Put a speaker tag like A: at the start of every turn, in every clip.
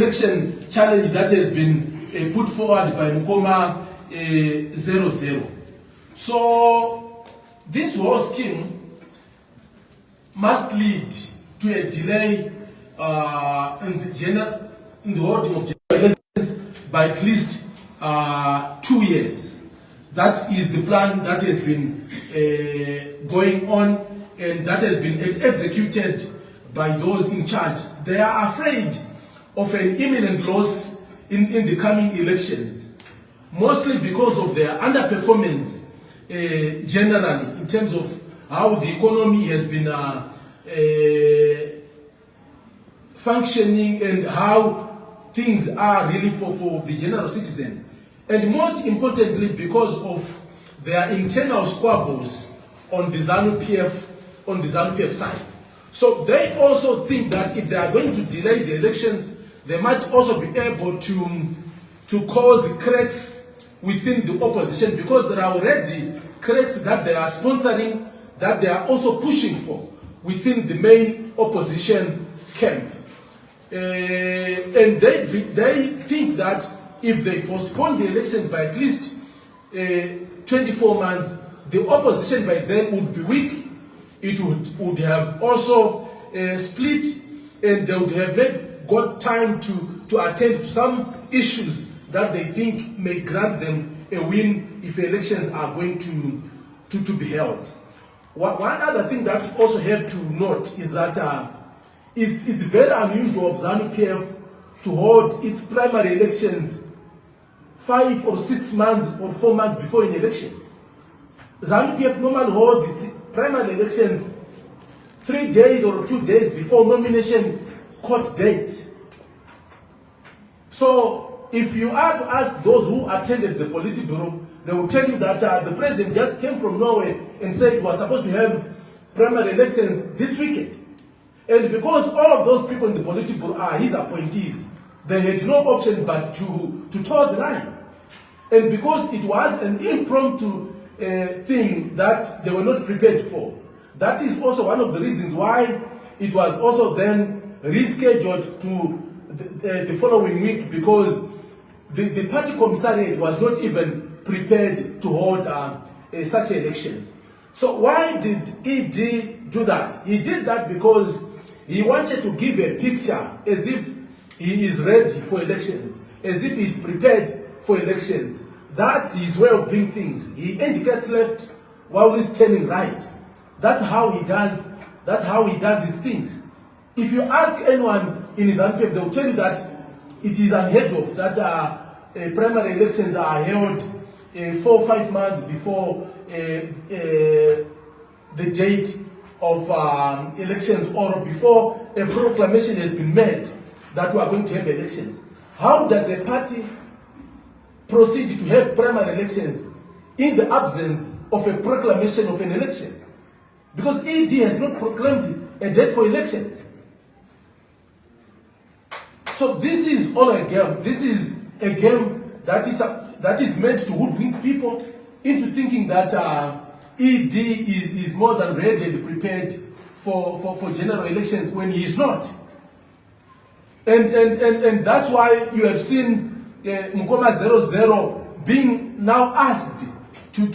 A: election challenge that has been put forward by Mukoma 00. So this war scheme must lead to a delay in the holding of general elections by at least 2 years. That is the plan that has been going on and that has been executed by those in charge. They are afraid of an imminent loss in the coming elections, mostly because of their underperformance generally in terms of how the economy has been functioning and how things are really for the general citizen. And most importantly, because of their internal squabbles on the ZANU-PF side. So they also think that if they are going to delay the elections, they might also be able to cause cracks within the opposition, because there are already cracks that they are sponsoring, that they are also pushing for within the main opposition camp. And they think that if they postpone the elections by at least 24 months, the opposition by then would be weak. It would have also split, and they would have got time to attend to some issues that they think may grant them a win if elections are going to be held. One other thing that you also have to note is that it's very unusual of ZANU-PF to hold its primary elections 5 or 6 months or 4 months before an election. ZANU-PF normally holds its primary elections 3 days or 2 days before nomination court date. So if you are to ask those who attended the Politburo, they will tell you that the president just came from Norway and said he was supposed to have primary elections this weekend. And because all of those people in the Politburo are his appointees, they had no option but to toe the line. And because it was an impromptu thing that they were not prepared for, that is also one of the reasons why it was also then rescheduled to the following week, because the party commissariat was not even prepared to hold such elections. So why did ED do that? He did that because he wanted to give a picture as if he is ready for elections, as if he's prepared for elections. That's his way of doing things. He indicates left while he's turning right. That's how he does. That's how he does his things. If you ask anyone in his ZANU-PF, they will tell you that it is unheard of that primary elections are held 4 or 5 months before the date of elections, or before a proclamation has been made that we are going to have elections. How does a party proceed to have primary elections in the absence of a proclamation of an election? Because ED has not proclaimed a date for elections. So this is all a game. This is a game that is meant to hoodwink people into thinking that ED is more than ready and prepared for general elections when he is not. And that's why you have seen Mukoma 00 being now asked to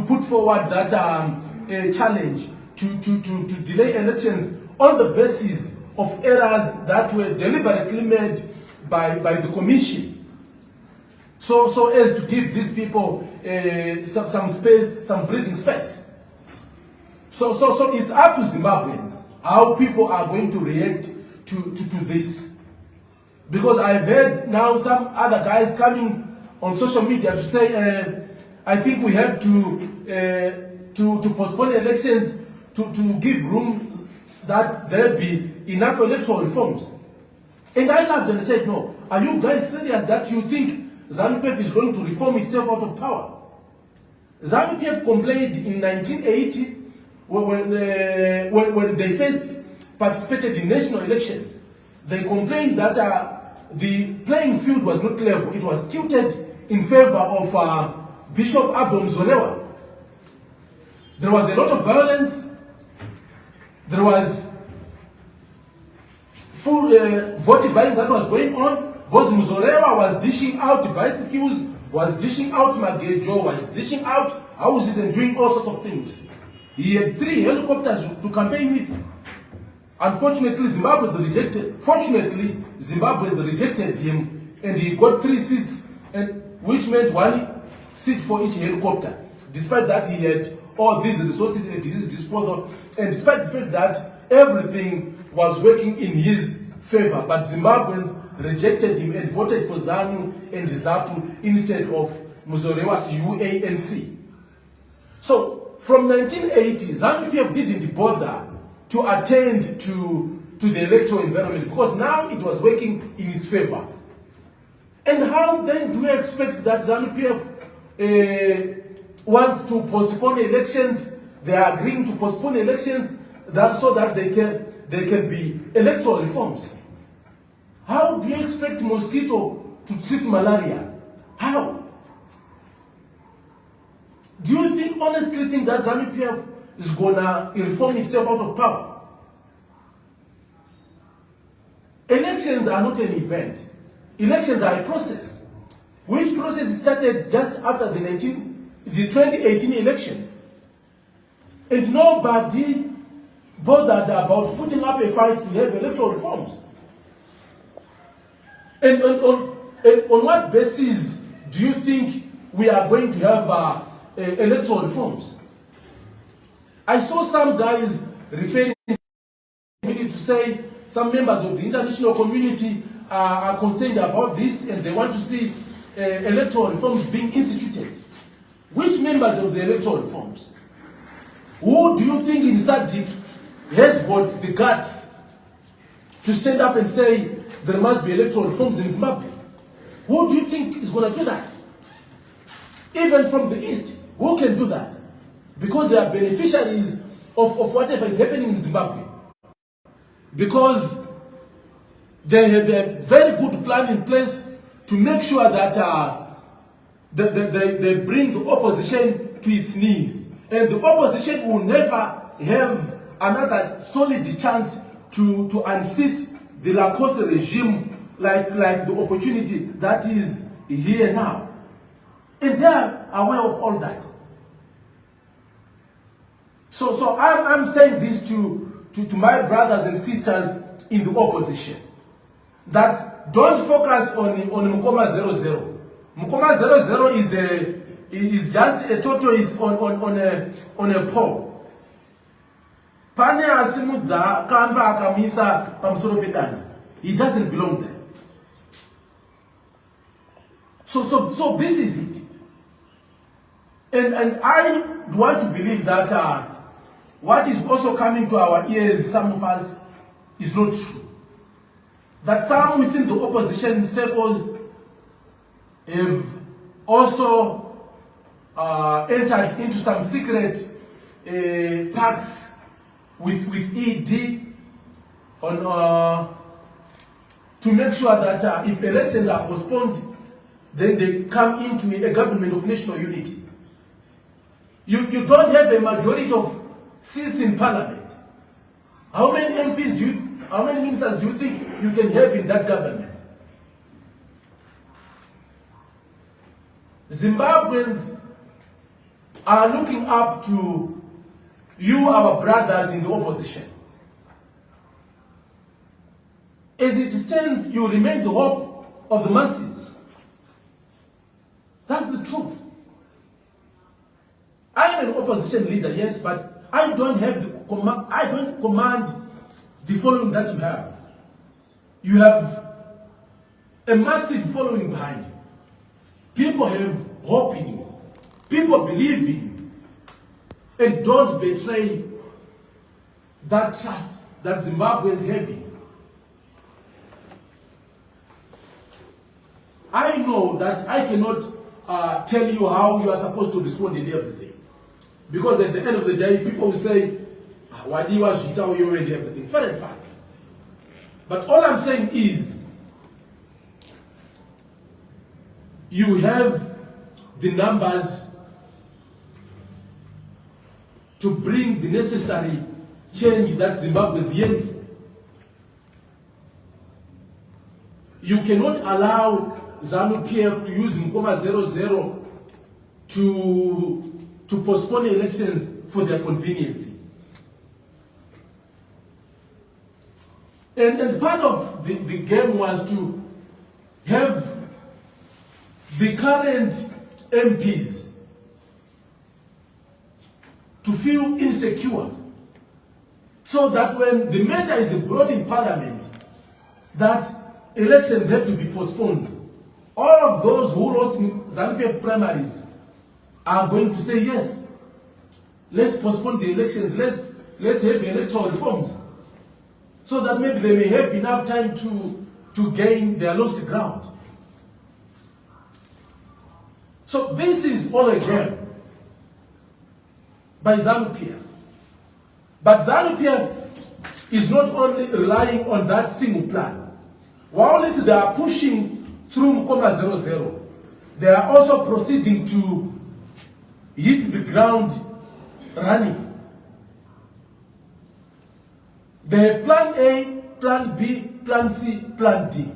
A: put forward that challenge to delay elections on the basis of errors that were deliberately made by the commission, so as to give these people some space, some breathing space. So it's up to Zimbabweans how people are going to react to this. Because I've heard now some other guys coming on social media to say, I think we have to postpone elections to give room that there be enough electoral reforms. And I laughed and I said, no, are you guys serious that you think ZANU-PF is going to reform itself out of power? ZANU-PF complained in 1980 when they first participated in national elections. They complained that the playing field was not level. It was tilted in favor of Bishop Abdom Zolewa. There was a lot of violence. There was full vote buying that was going on. Because Muzorewa was dishing out bicycles, was dishing out magejo, was dishing out houses and doing all sorts of things. He had 3 helicopters to campaign with. Unfortunately, Zimbabwe rejected him, and he got 3 seats, and which meant 1 seat for each helicopter. Despite that, he had all these resources at his disposal, and despite the fact that everything was working in his favor, but Zimbabweans rejected him and voted for ZANU and ZAPU instead of Muzorewa's UANC. So, from 1980, ZANU-PF didn't bother to attend to the electoral environment because now it was working in its favor. And how then do we expect that ZANU-PF wants to postpone elections? They are agreeing to postpone elections so that they can be electoral reforms. How do you expect mosquito to treat malaria? How? Do you honestly think that ZANU-PF is gonna reform itself out of power? Elections are not an event. Elections are a process, which process started just after the 2018 elections. And nobody bothered about putting up a fight to have electoral reforms. And on what basis do you think we are going to have electoral reforms? I saw some guys referring to say some members of the international community are concerned about this and they want to see electoral reforms being instituted. Which members of the electoral reforms? Who do you think in SADC has got the guts to stand up and say there must be electoral reforms in Zimbabwe? Who do you think is going to do that? Even from the East, who can do that? Because they are beneficiaries of whatever is happening in Zimbabwe. Because they have a very good plan in place to make sure that they bring the opposition to its knees. And the opposition will never have another solid chance to unseat the Lacoste regime like the opportunity that is here now. And they are aware of all that. So I'm saying this to my brothers and sisters in the opposition, that don't focus on Mukoma 00. Mukoma 00 is just a tortoise on a pole. Pane asimudza kamba akamisa pamusoro pedani. He doesn't belong there. So this is it. And I want to believe that what is also coming to our ears, some of us, is not true. That some within the opposition circles have also entered into some secret pacts with ED on to make sure that if elections are postponed, then they come into a government of national unity. You don't have a majority of seats in parliament. How many MPs how many ministers do you think you can have in that government? Zimbabweans are looking up to you, our brothers in the opposition. As it stands, you remain the hope of the masses. That's the truth. I'm an opposition leader, yes, but I don't have I don't command the following that you have. You have a massive following behind you. People have hope in you. People believe in you. And don't betray that trust that Zimbabweans have in you. I know that I cannot tell you how you are supposed to respond in everything. Because at the end of the day, people will say, why do you want to tell you and everything? Fair and fine. But all I'm saying is, you have the numbers to bring the necessary change that Zimbabwe is yearning for. you cannot allow ZANU-PF to use Mkoma 00 to postpone elections for their convenience. And part of the game was to have the current MPs to feel insecure, so that when the matter is brought in Parliament, that elections have to be postponed, all of those who lost in ZANU-PF primaries are going to say, yes, let's postpone the elections, let's have electoral reforms, so that maybe they may have enough time to gain their lost ground. So this is all a game by ZANU-PF. But ZANU-PF is not only relying on that single plan. While they are pushing through Mkoma 00, they are also proceeding to hit the ground running. They have plan A, plan B, plan C, plan D.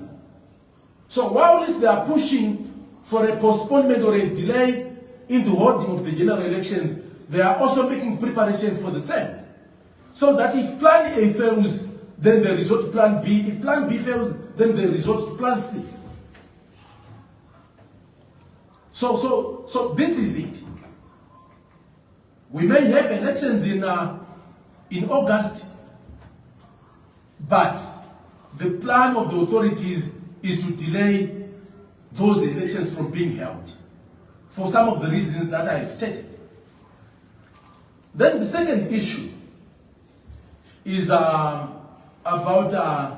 A: So while they are pushing for a postponement or a delay in the holding of the general elections, they are also making preparations for the same. So that if plan A fails, then they resort to plan B. If plan B fails, then they resort to plan C. So this is it. We may have elections in August, but the plan of the authorities is to delay those elections from being held for some of the reasons that I have stated. Then the second issue is about the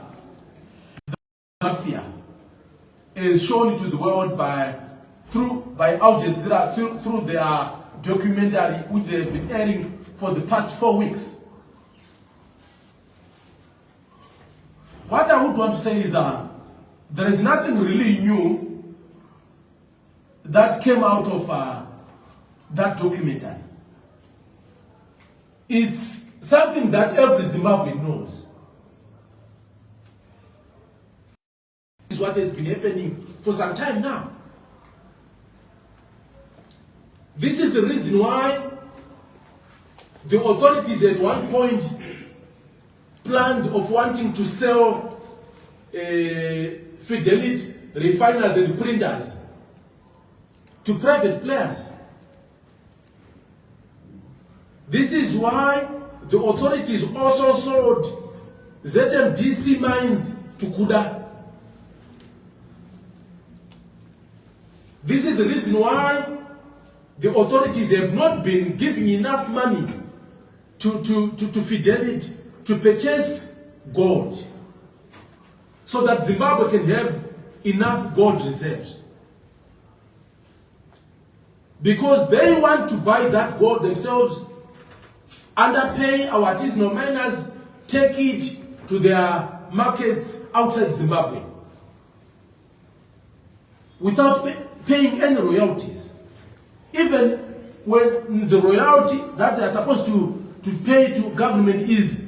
A: mafia, is shown to the world by Al Jazeera through their documentary, which they have been airing for the past 4 weeks. What I would want to say is there is nothing really new that came out of that documentary. It's something that every Zimbabwean knows. This is what has been happening for some time now. This is the reason why the authorities at one point planned of wanting to sell Fidelity refiners and printers to private players. This is why the authorities also sold ZMDC mines to Kuda. This is the reason why the authorities have not been giving enough money to Fidelity to purchase gold, so that Zimbabwe can have enough gold reserves. Because they want to buy that gold themselves, underpay our artisanal miners, take it to their markets outside Zimbabwe without paying any royalties. Even when the royalty that they are supposed to pay to government is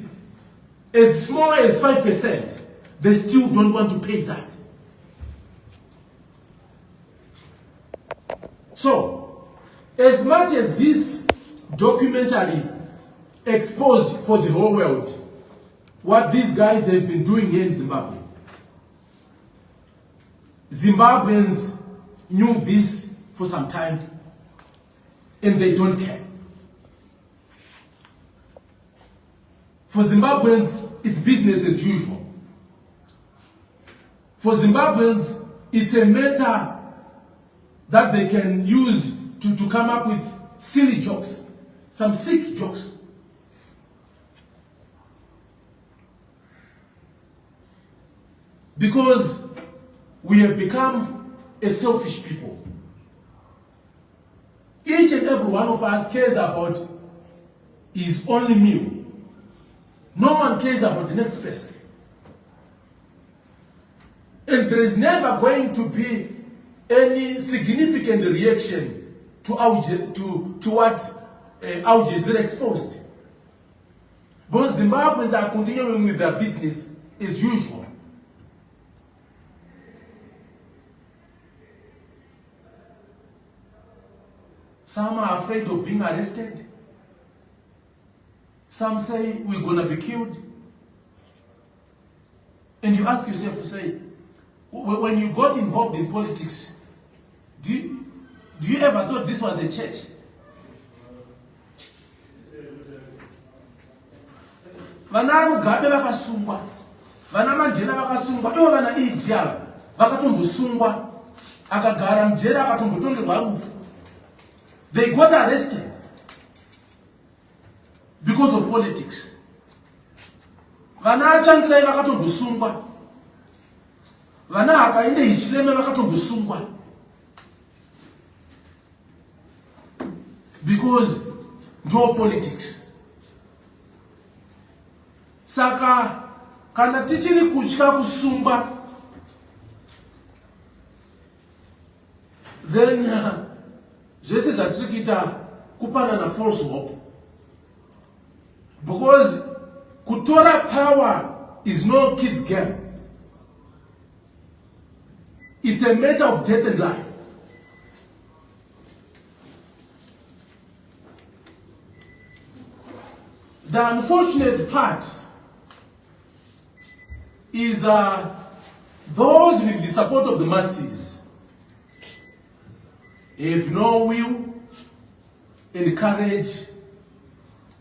A: as small as 5%, they still don't want to pay that. So, as much as this documentary exposed for the whole world what these guys have been doing here in Zimbabwe, Zimbabweans knew this for some time and they don't care. For Zimbabweans, it's business as usual. For Zimbabweans, it's a matter that they can use to come up with silly jokes, some sick jokes. Because we have become a selfish people. Each and every one of us cares about his only meal. No one cares about the next person. And there is never going to be any significant reaction to what Al Jazeera exposed. But Zimbabweans are continuing with their business as usual. Some are afraid of being arrested. Some say we're going to be killed. And you ask yourself to say, when you got involved in politics, do you ever thought this was a church? Vana Mugabe vakasungwa, vana Mandela vakasungwa, ivo vana Idiala vakatombosungwa, akagara mujera akatombotongerwa rufu. They got arrested because of politics. Vana Changirai vakatombosungwa, vana Hakainde Hichilema vakatombosungwa because no politics. Saka kana tichiri kutya kusungwa, then zvese zvatiri kuita kupanana false hope, because kutora power is no kid's game. It's a matter of death and life. The unfortunate part is those with the support of the masses have no will and courage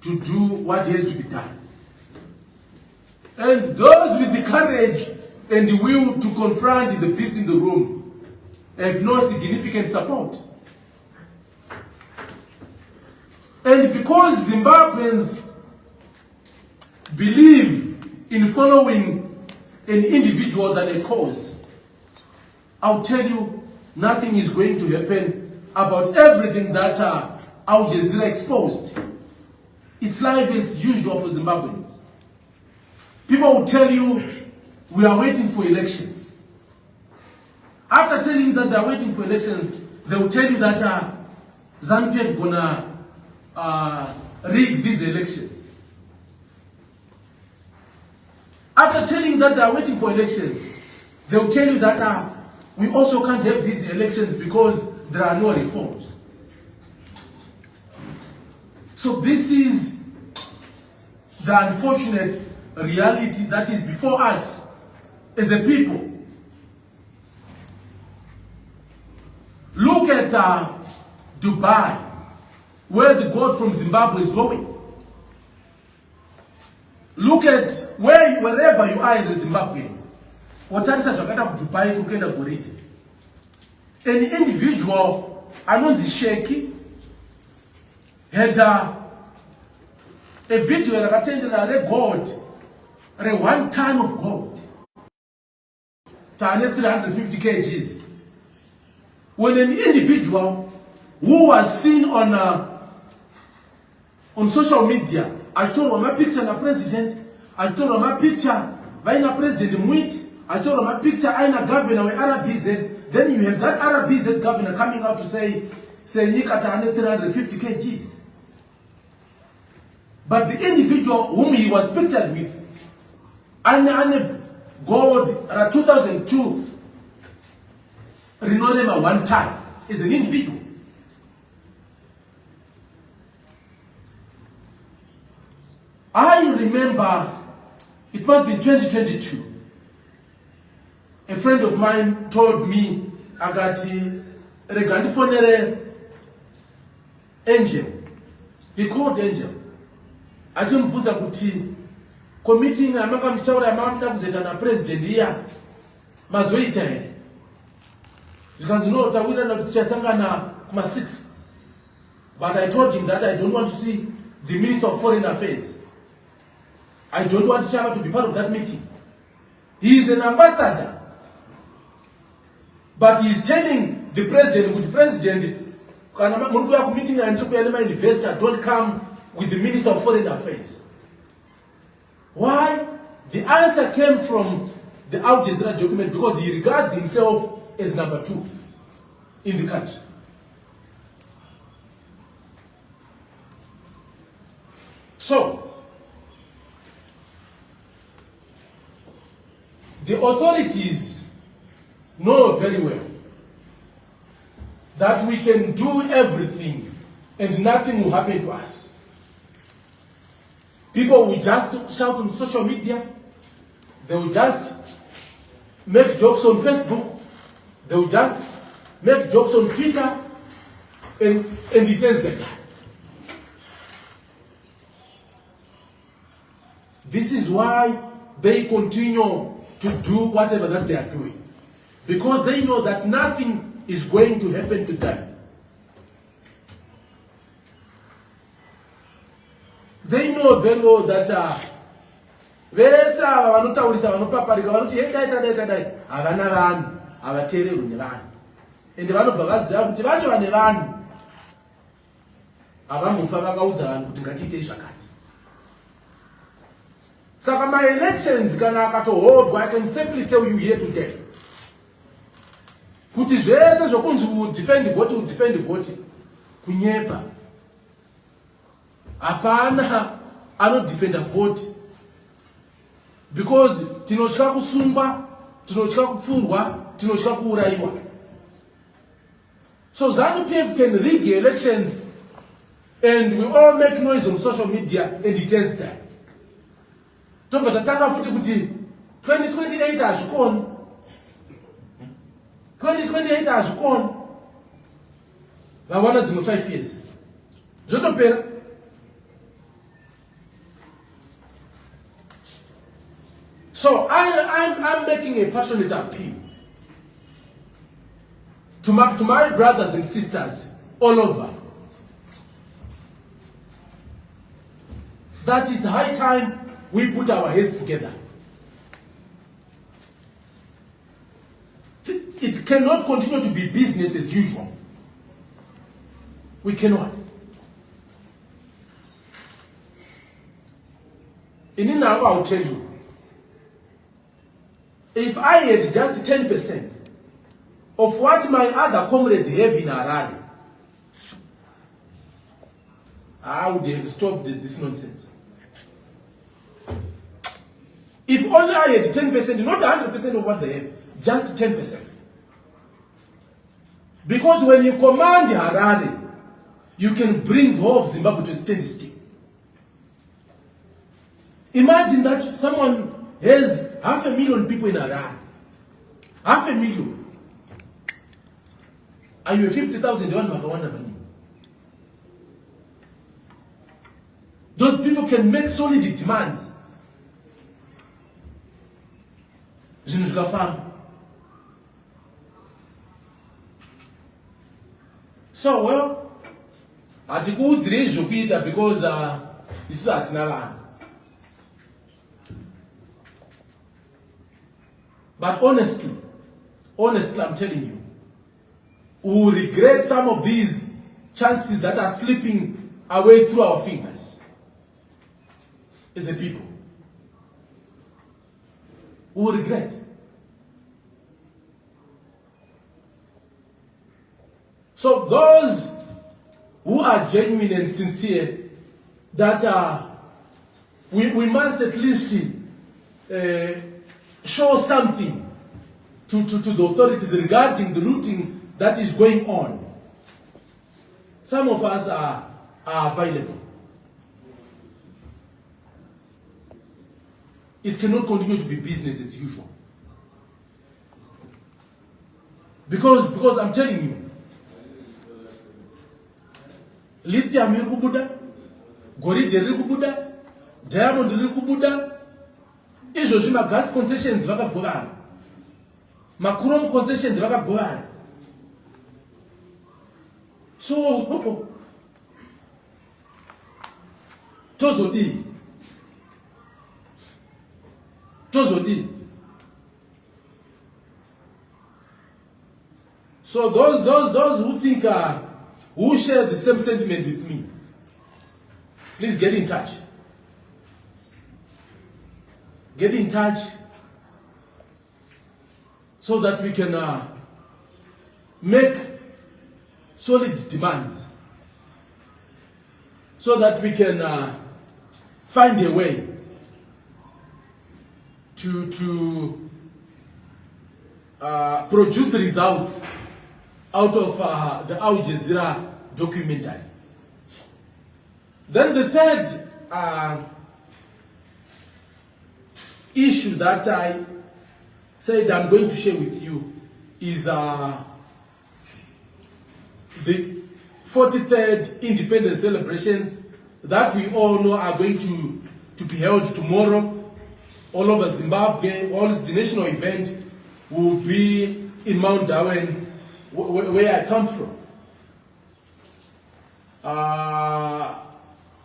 A: to do what has to be done. And those with the courage and the will to confront the beast in the room have no significant support. And because Zimbabweans believe in following an individual than a cause, I'll tell you, nothing is going to happen about everything that Al Jazeera exposed. It's life as usual for Zimbabweans. People will tell you, we are waiting for elections. After telling you that they are waiting for elections, they will tell you that ZANU-PF is gonna rig these elections. After telling you that they are waiting for elections, they will tell you that we also can't have these elections because there are no reforms. So this is the unfortunate reality that is before us as a people. Look at Dubai, where the gold from Zimbabwe is going. Look at wherever you are as a Zimbabwean. Watarisa zvakaita kuDubai kuenda goridhe. An individual anonzi Sheki had a video rakatendera regold, 1 ton of gold, 350 kgs. When an individual who was seen on social media, I told him my picture na president, I told him my picture vaina president Mwiti, I told him my picture aina governor with RBZ, then you have that RBZ governor coming out to say Nika 350 kgs. But the individual whom he was pictured with, and gold 2002, Rinolema 1 ton, is an individual. I remember, it must be 2022. A friend of mine told me, Agati, Regandifonere Angel. He called Angel. Achimubvunza kuti committing amakamuchaura yamakuda kuzoita na president iya mazoita here. Zvikanzi no tawirana kuti tichasangana kuma 6. But I told him that I don't want to see the Minister of Foreign Affairs. I don't want Shaka to be part of that meeting. He is an ambassador. But he is telling the president, with the president, meeting and investor, don't come with the Minister of Foreign Affairs. Why? The answer came from the Al Jazeera document because he regards himself as number 2 in the country. So, the authorities know very well that we can do everything and nothing will happen to us. People will just shout on social media. They will just make jokes on Facebook. They will just make jokes on Twitter. And it ends like that. This is why they continue to do whatever that they are doing. Because they know that nothing is going to happen to them. They know very well that vesa vanotaurisa vanopaparika vanoti hey dai havana vanhu havateererwi nevanhu ende vanobva vaziva kuti vacho vane vanhu havambofa vakaudza vanhu kuti ngatiitei zvakati. Saka ma-elections kana akatohodwa, I can safely tell you here today kuti zvese zvokunzi udefend vote kunyepa. Hapana anodefenda vote, because tinotya kusungwa, tinotya kupfurwa, tinotya kuuraiwa. So ZANU-PF can rig elections and we all make noise on social media and it ends there. Tobva tatanga futi kuti 2028 hazvikoni. 2028 hazvikoni. Vawana dzimwe 5 years. Zvotopera. So I'm making a passionate appeal to my brothers and sisters all over that it's high time we put our heads together. It cannot continue to be business as usual. We cannot. In now, I'll tell you, if I had just 10% of what my other comrades have in Harare, I would have stopped this nonsense. If only I had 10%, not 100% of what they have, just 10%. Because when you command Harare, you can bring the whole of Zimbabwe to a standstill. Imagine that someone has 500,000 people in Harare. 500,000. And you have 50,000, money. Those people can make solid demands. So, well, hatikuudzirei zvokuita because isusu hatina vanhu. But honestly, I'm telling you, we will regret some of these chances that are slipping away through our fingers as a people. We will regret. So those who are genuine and sincere, that we must at least show something to the authorities regarding the looting that is going on. Some of us are available. It cannot continue to be business as usual. Because I'm telling you, lithium iri kubuda, gold iri kubuda, diamond iri kubuda, izvozvi gas concessions vakagorana, chrome concessions vakagorana. So tozodi. So those who think who share the same sentiment with me, please get in touch. Get in touch so that we can make solid demands, so that we can find a way to produce results out of the Al Jazeera documentary. Then the third issue that I said I'm going to share with you is the 43rd independence celebrations that we all know are going to be held tomorrow all over Zimbabwe. All the national event will be in Mount Darwin, where I come from.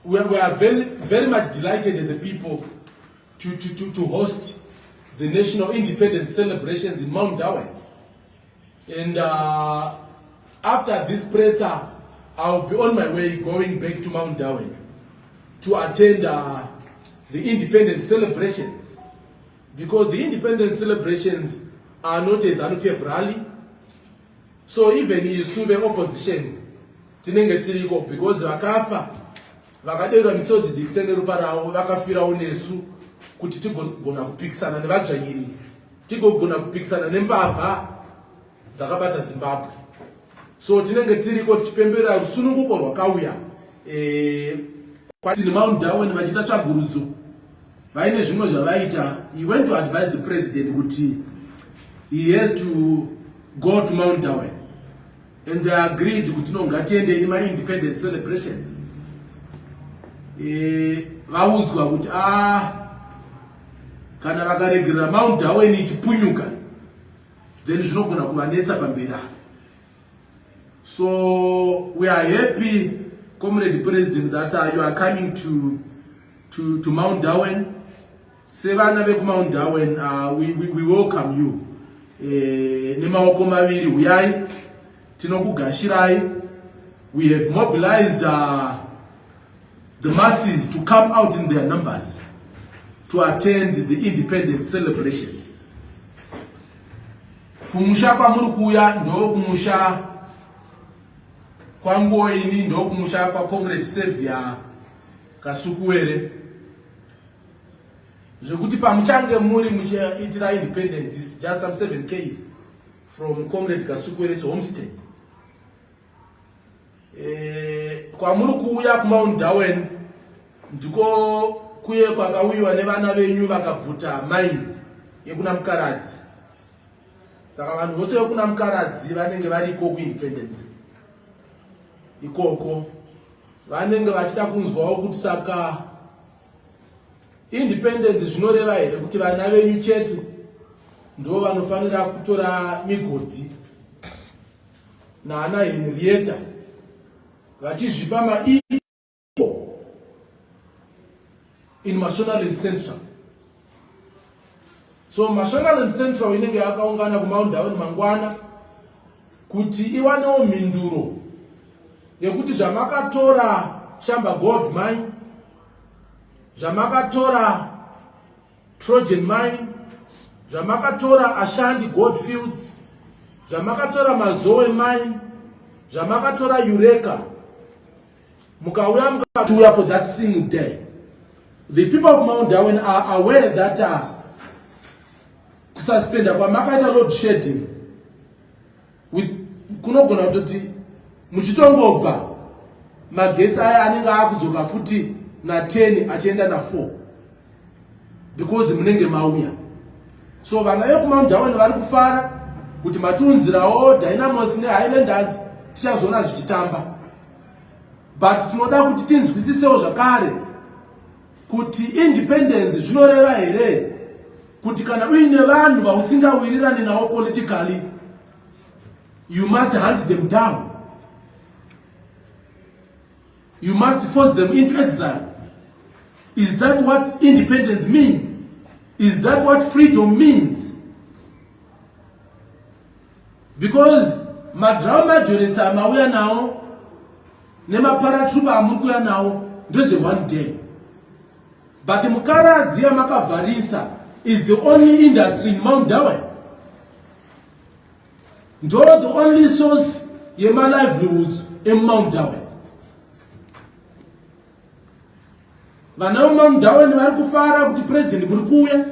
A: We are very, very much delighted as a people to host the national independence celebrations in Mount Darwin. And after this presser, I'll be on my way going back to Mount Darwin to attend the independence celebrations, because the independence celebrations are not a ZANU-PF rally. So even isuve opposition tinenge tiriko, because vakafa vakaderwa misodzi dikitende rupa ravo vakafirawo nesu kuti tigogona kupikisana nevadzvanyiri, tigogona kupikisana nembavha dzakabata Zimbabwe. So tinenge tiriko tichipemberera rusununguko rwakauya kwatiri Mount Darwin vachiita tsvagurudzo vaine zvimwe zvavaita. He went to advise the president kuti he has to go to Mount Darwin, and they agreed kuti no ngatiende in my independence celebrations. Vaudzwa kuti kana vakaregerera Mount Darwin ichipunyuka then zvinogona kuvanetsa pamberi. So we are happy, Comrade President, that you are coming to Mount Darwin. Sevana veku Mount Darwin, we welcome you. Nemaoko maviri uyai tinokugashirai. We have mobilized the masses to come out in their numbers to attend the independence celebrations. Kumusha kwa muri kuya ndo kumusha kwa Ngoini, ndo kumusha kwa Comrade Xavier Kasukuwere. Zvekuti pamuchange muri muchiitira independence is just some 7 Ks from Comrade Kasukuwere's homestead. Kwa muri kuuya ku Mount Darwin ndiko kuye kwakauyiwa nevana venyu vakabvuta maini yekuna Mukaradzi. Saka vanhu vose vekuna Mukaradzi vanenge variko kuindependence ikoko, vanenge vachida kunzwawo kuti saka independence zvinoreva here kuti vana venyu chete ndo vanofanira kutora migodhi naana Henrietta vachizvipa maiko in Mashonaland Central. So Mashonaland Central inenge yakaungana ku Mount Darwin mangwana kuti iwanewo mhinduro yekuti zvamakatora Shamba Gold Mine, zvamakatora Trojan Mine, zvamakatora Ashandi Gold Fields, zvamakatora Mazoe Mine, zvamakatora Eureka, mukauya mukatuya for that single day. The people of Mount Darwin are aware that kususpenda kwa makaita load shedding with kunogona kutoti muchitongobva magetsi aya anenge akudzoka futi na 10 achienda na 4 because munenge mauya. So vana veku Mount Darwin vari kufara kuti matiunzirawo Dynamos neHighlanders tichazona zvichitamba, but tinoda kuti tinzwisisewo zvakare kuti independence zvinoreva here kuti kana uine vanhu vausingawirirani nawo politically you must hunt them down, you must force them into exile. Is that what independence means? Is that what freedom means? Because madrama majority amauya nawo nemaparatrooper amukuya nawo ndeze one day, but Mukaradzi makavarisa is the only industry in Mount Darwin. Ndo the only source yema livelihoods in Mount Darwin. Vana Mount Darwin vari kufara kuti president muri kuuya,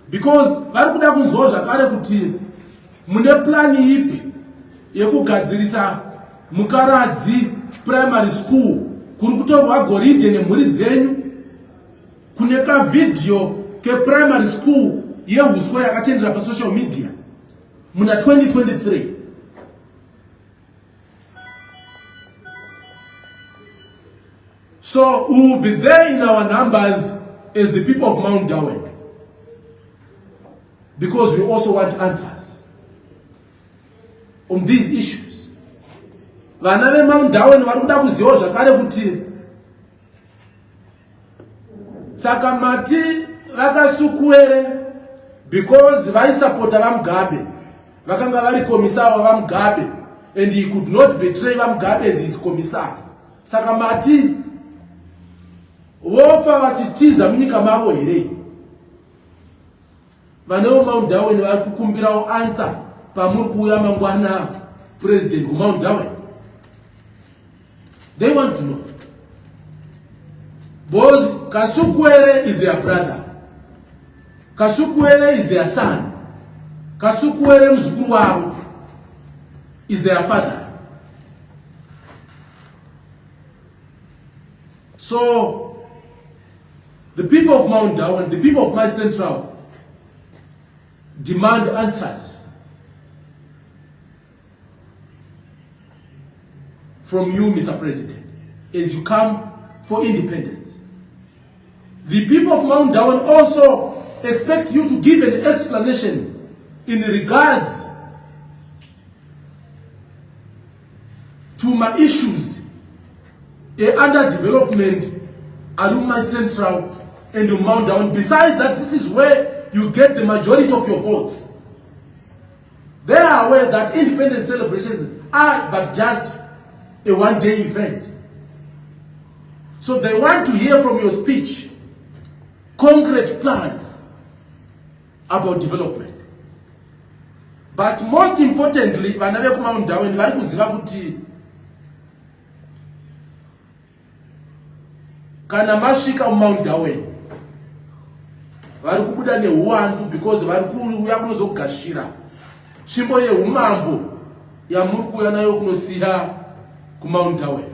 A: because vari kuda kunzwawo zvakare kuti mune plani ipi yekugadzirisa Mukaradzi primary school kuri kutorwa goridhe nemhuri dzenyu, kune kavidhiyo keprimary school yehuswa yakatendera pasocial media muna 2023. So we will be there in our numbers as the people of Mount Darwin, because we also want answers on these issues. Vana ve Mount Darwin vari kuda kuziva zvakare kuti saka mati vakasukuere because vaisupporta vaMugabe, vakanga vari commissar vaMugabe, and he could not betray vaMugabe as his commissar. Saka mati vofa vachitiza munyika mavo here. Vana veMount Darwin vari kukumbirawo answer pamuri kuuya mangwana president kuMount Darwin. They want to know. Because Kasukuere is their brother. Kasukuere is their son. Kasukuere mzukuru wao is their father. So, the people of Mount Darwin, the people of my central, demand answers from you, Mr. President, as you come for independence. The people of Mount Darwin also expect you to give an explanation in regards to my issues under development Aruma Central and Mount Darwin. Besides that, this is where you get the majority of your votes. They are aware that independence celebrations are but just a one-day event. So they want to hear from your speech concrete plans about development. But most importantly, vana veku Darwin vari kuziva kuti kana masvika kuMount Darwin vari kubuda nehuwandu, because vari kuuya kunozogashira tsvimbo yeumambo yamuri kuuya nayo kunosiya kuMount Darwin.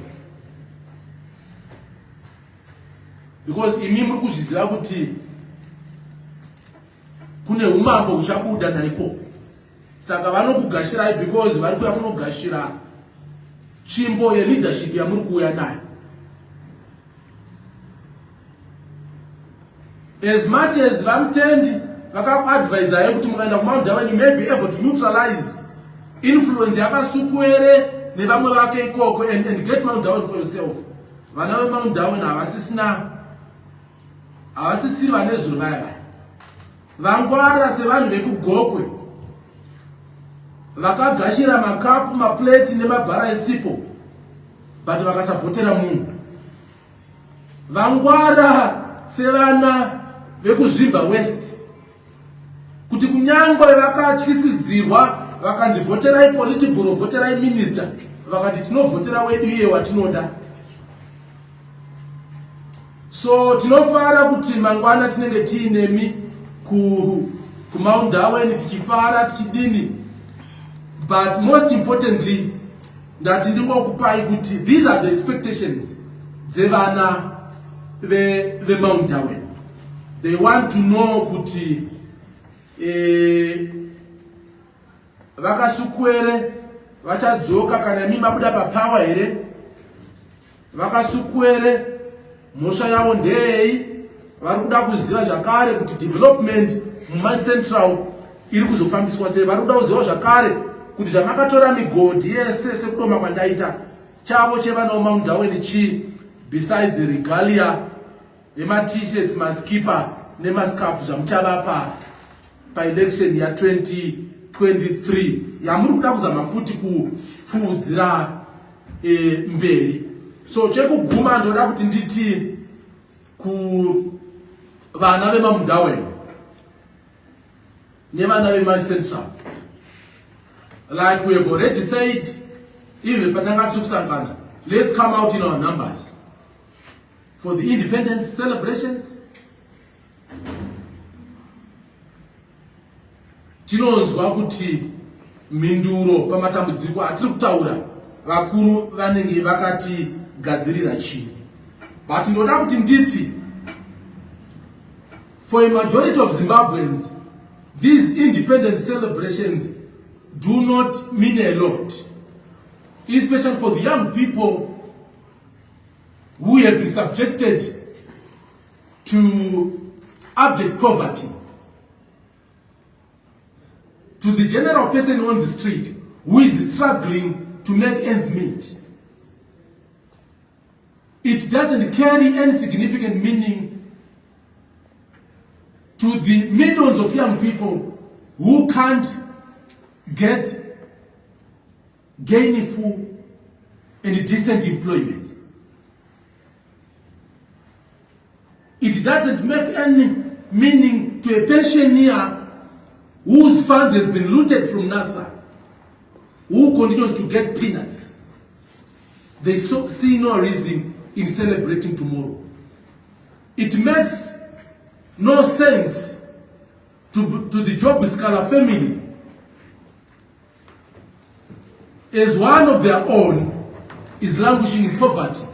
A: Because imi muri kuzviziva kuti kune umambo uchabuda naiko, saka vanokugashirai because vari kuuya kunogashira tsvimbo yeleadership yamuri kuuya nayo. As much as vamutendi vakakuadvisa yekuti mukaenda kuMount Darwin, you may be able to neutralize influence yakasukuere nevamwe vake ikoko and get Mount Darwin for yourself. Vana veMount Darwin havasisiri vane zuru vaya vaya. Vangwara sevanhu vekugokwe vakagashira makapu, maplate nemabhara esipo, but vakasavhotera munhu. Vangwara sevana vekuzvimba west kuti kunyangwe vakatyisidzirwa vakanzi voterai political, voterai minister, vakati tinovhotera wedu iye watinoda. So tinofara kuti mangwana tinenge tiinemi kuMount Darwin tichifara tichidini. But most importantly, ndati ndingokupai kuti these are the expectations dzevana veMount Darwin. They want to know kuti vakasukuere vachadzoka kana imi mabuda papower here. Vakasukuere mhosva yavo ndei. Vari kuda kuziva zvakare kuti development mumaCentral iri kuzofambiswa sei. Vari kuda kuziva zvakare kuti zvamakatora migodhi yese sekudoma kwandaita chavo chevana veMount Darwin chii, besides the regalia yema-t-shirts, maskipa nemascarf zvamuchavapa paelection ya2023 yamuri kuda kuzama futi kupfuudzira mberi. So chekuguma ndoda kuti nditi kuvana veMount Darwin nevana veMaCentral, like we have already said, even patanga tiri kusangana, let's come out in our numbers for the independence celebrations. Tinonzwa kuti minduro pamatambudziko atiri kutaura vakuru vanenge vakati gadzirira chii. But ndoda kuti nditi, for a majority of Zimbabweans, these independence celebrations do not mean a lot, especially for the young people who have been subjected to abject poverty, to the general person on the street who is struggling to make ends meet. It doesn't carry any significant meaning to the millions of young people who can't get gainful and decent employment. It doesn't make any meaning to a pensioner whose funds has been looted from NASA, who continues to get peanuts. They see no reason in celebrating tomorrow. It makes no sense to the Job Scala family, as one of their own is languishing in poverty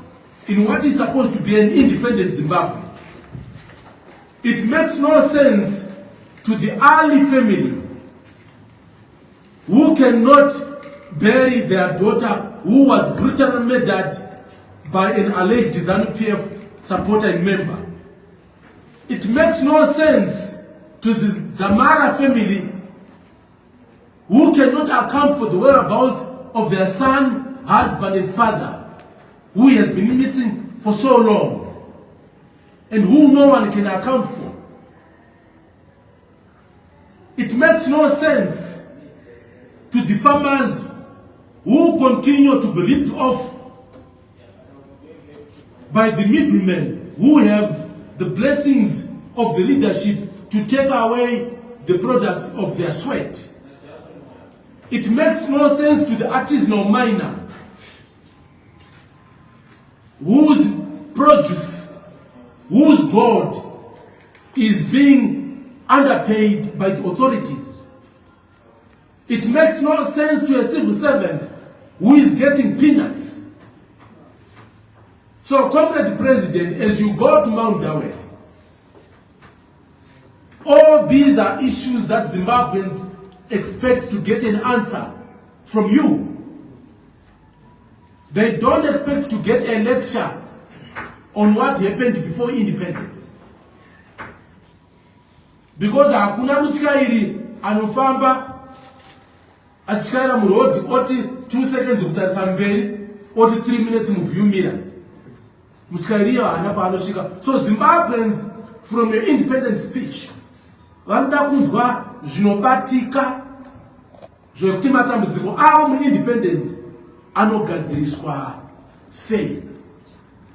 A: in what is supposed to be an independent Zimbabwe. It makes no sense to the Ali family who cannot bury their daughter who was brutally murdered by an alleged ZANU-PF supporter and member. It makes no sense to the Zamara family who cannot account for the whereabouts of their son, husband and father who has been missing for so long and who no one can account for. It makes no sense to the farmers who continue to be ripped off by the middlemen who have the blessings of the leadership to take away the products of their sweat. It makes no sense to the artisanal miner whose produce, whose gold is being underpaid by the authorities. It makes no sense to a civil servant who is getting peanuts. So, Comrade President, as you go to Mount Dawe, all these are issues that Zimbabweans expect to get an answer from you. They don't expect to get a lecture on what happened before independence. Because hakuna mutyairi anofamba achityaira murodhi oti 2 seconds kutarisa mberi oti 3 minutes muview mirror. Mutyairi haana paanosvika. So Zimbabweans, from your independent speech, vanoda kunzwa zvinobatika zvekuti matambudziko avo muindependence anogadziriswa sei.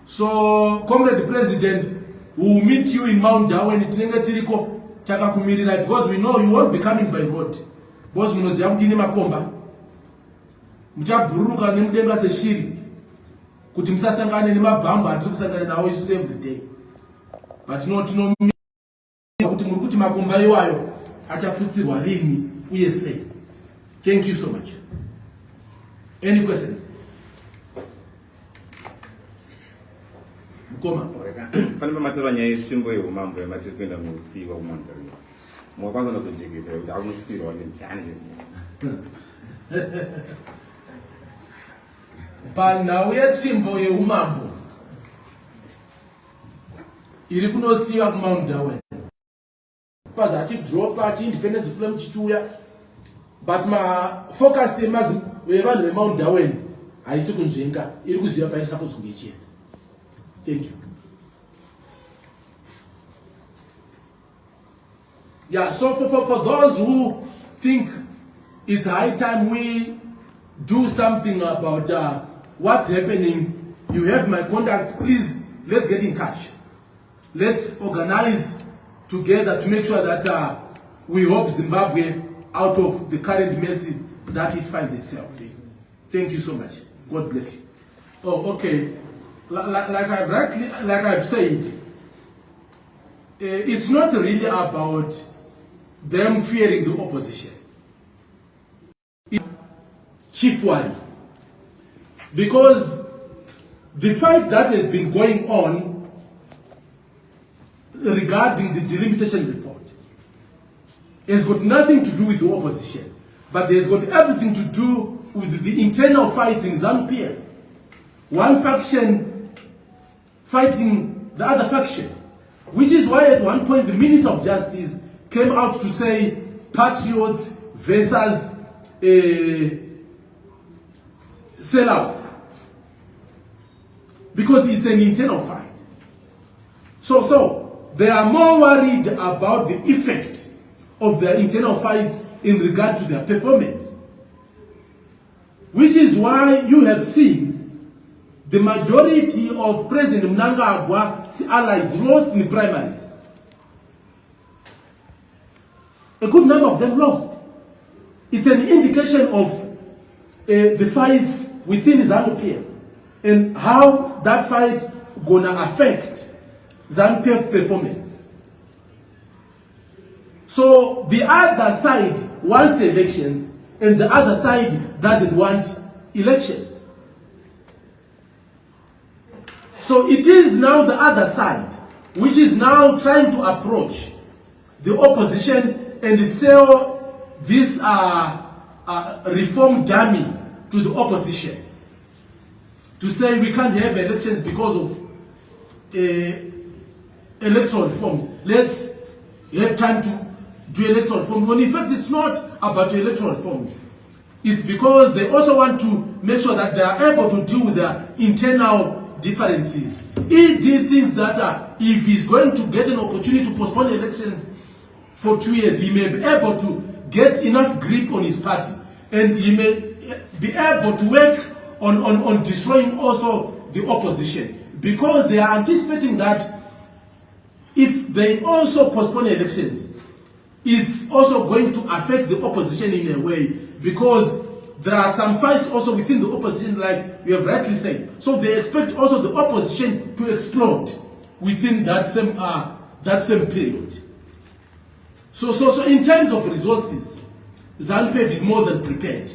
A: So, Comrade President, we will meet you in Mount Dawe tinenge tiriko takakumirira, because we know you won't be coming by road. Because munoziva kuti ine makomba muchabhururuka nemudenga seshiri kuti musasangane nemabhamba atiri kusangana nawo isusu every day. But no kuti muri kuti makomba iwayo achafutsirwa rini uye sei. Thank you so much. Any questions? Mukoma.
B: Pane pamatero nyaya yetsvimbo yeumambo yamatiri kuenda muusiwa kumonitoring. Mwakwanza nazojekesa kuti akunosirwa nenjani.
A: Panhau yetsvimbo yeumambo iri kunosiwa kuMount Dawe. Pazi achidropa achiindependence flame chichuya, but focus yevanhu veMount Dawe haisi kunzvenga, iri kuziva pairi supposed kunge ichienda. Thank you. Yeah, so for those who think it's high time we do something about what's happening, you have my contacts. Please, let's get in touch. Let's organize together to make sure that we help Zimbabwe out of the current mess that it finds itself. Thank you so much. God bless you. Oh, okay. Like I've said, it's not really about them fearing the opposition. It's chief worry. Because the fight that has been going on regarding the delimitation report has got nothing to do with the opposition, but has got everything to do with the internal fights in ZANU-PF. One faction fighting the other faction, which is why at one point the Minister of Justice came out to say patriots versus sellouts, because it's an internal fight. So they are more worried about the effect of their internal fights in regard to their performance, which is why you have seen the majority of President Mnangagwa's allies lost in the primaries. A good number of them lost. It's an indication of the fights within ZANU-PF and how that fight gonna affect ZANU-PF performance. So the other side wants elections and the other side doesn't want elections. So it is now the other side which is now trying to approach the opposition and sell this reform dummy to the opposition, to say we can't have elections because of electoral reforms. Let's have time to do electoral reforms. When in fact it's not about electoral reforms. It's because they also want to make sure that they are able to deal with their internal differences. He did things that if he's going to get an opportunity to postpone elections for 2 years, he may be able to get enough grip on his party, and he may be able to work on destroying also the opposition, because they are anticipating that if they also postpone elections, it's also going to affect the opposition in a way, because there are some fights also within the opposition, like you have rightly said. So they expect also the opposition to explode within that same period. So in terms of resources, ZANU-PF is more than prepared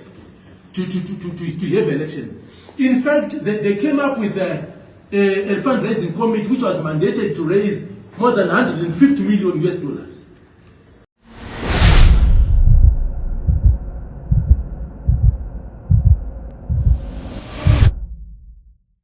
A: to have elections. In fact, they came up with a fundraising committee which was mandated to raise more than $150 million US.